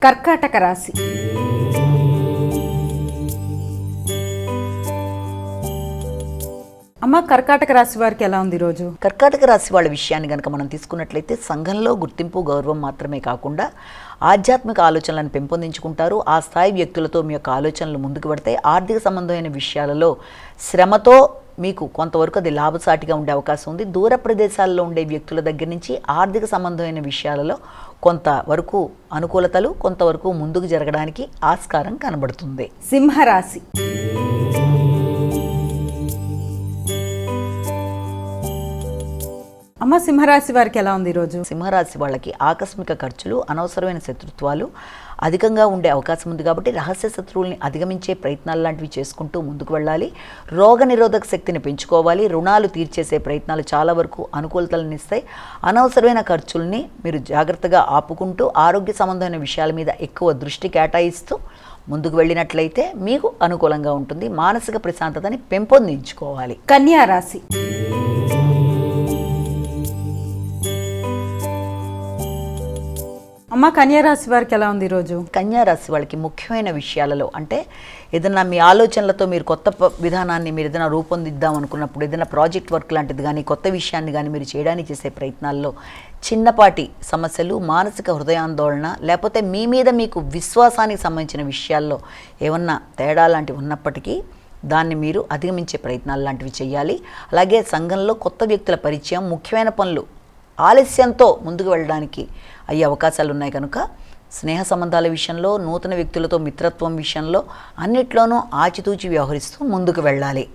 కర్కాటక రాశి. అమ్మ, కర్కాటక రాశి వారికి ఎలా ఉంది ఈరోజు? కర్కాటక రాశి వాళ్ళ విషయాన్ని కనుక మనం తీసుకున్నట్లయితే సంఘంలో గుర్తింపు గౌరవం మాత్రమే కాకుండా ఆధ్యాత్మిక ఆలోచనలను పెంపొందించుకుంటారు. ఆ స్థాయి వ్యక్తులతో మీ యొక్క ఆలోచనలు ముందుకు పడతాయి. ఆర్థిక సంబంధమైన విషయాలలో శ్రమతో మీకు కొంతవరకు అది లాభసాటిగా ఉండే అవకాశం ఉంది. దూర ప్రదేశాల్లో ఉండే వ్యక్తుల దగ్గర నుంచి ఆర్థిక సంబంధమైన విషయాలలో కొంతవరకు అనుకూలతలు, కొంతవరకు ముందుకు జరగడానికి ఆస్కారం కనబడుతుంది. సింహరాశి. అమ్మ, సింహరాశి వారికి ఎలా ఉంది ఈరోజు? సింహరాశి వాళ్ళకి ఆకస్మిక ఖర్చులు, అనవసరమైన శత్రుత్వాలు అధికంగా ఉండే అవకాశం ఉంది కాబట్టి రహస్య శత్రువుల్ని అధిగమించే ప్రయత్నాలు లాంటివి చేసుకుంటూ ముందుకు వెళ్ళాలి. రోగ నిరోధక శక్తిని పెంచుకోవాలి. రుణాలు తీర్చేసే ప్రయత్నాలు చాలా వరకు అనుకూలతలను ఇస్తాయి. అనవసరమైన ఖర్చుల్ని మీరు జాగ్రత్తగా ఆపుకుంటూ ఆరోగ్య సంబంధమైన విషయాల మీద ఎక్కువ దృష్టి కేటాయిస్తూ ముందుకు వెళ్ళినట్లయితే మీకు అనుకూలంగా ఉంటుంది. మానసిక ప్రశాంతతని పెంపొందించుకోవాలి. కన్యా రాశి. అమ్మ, కన్యా రాశి వారికి ఎలా ఉంది ఈరోజు? కన్యా రాశి వాళ్ళకి ముఖ్యమైన విషయాలలో అంటే ఏదైనా మీ ఆలోచనలతో మీరు కొత్త విధానాన్ని మీరు ఏదైనా రూపొందిద్దాం అనుకున్నప్పుడు, ఏదైనా ప్రాజెక్ట్ వర్క్ లాంటిది కానీ కొత్త విషయాన్ని కానీ మీరు చేయడానికి చేసే ప్రయత్నాల్లో చిన్నపాటి సమస్యలు, మానసిక హృదయాందోళన, లేకపోతే మీ మీద మీకు విశ్వాసానికి సంబంధించిన విషయాల్లో ఏమన్నా తేడా లాంటివి ఉన్నప్పటికీ దాన్ని మీరు అధిగమించే ప్రయత్నాలు లాంటివి చేయాలి. అలాగే సంఘంలో కొత్త వ్యక్తుల పరిచయం, ముఖ్యమైన పనులు ఆలస్యంతో ముందుకు వెళ్ళడానికి అయ్యే అవకాశాలు ఉన్నాయి కనుక స్నేహ సంబంధాల విషయంలో, నూతన వ్యక్తులతో మిత్రత్వం విషయంలో అన్నిట్లోనూ ఆచితూచి వ్యవహరిస్తూ ముందుకు వెళ్ళాలి.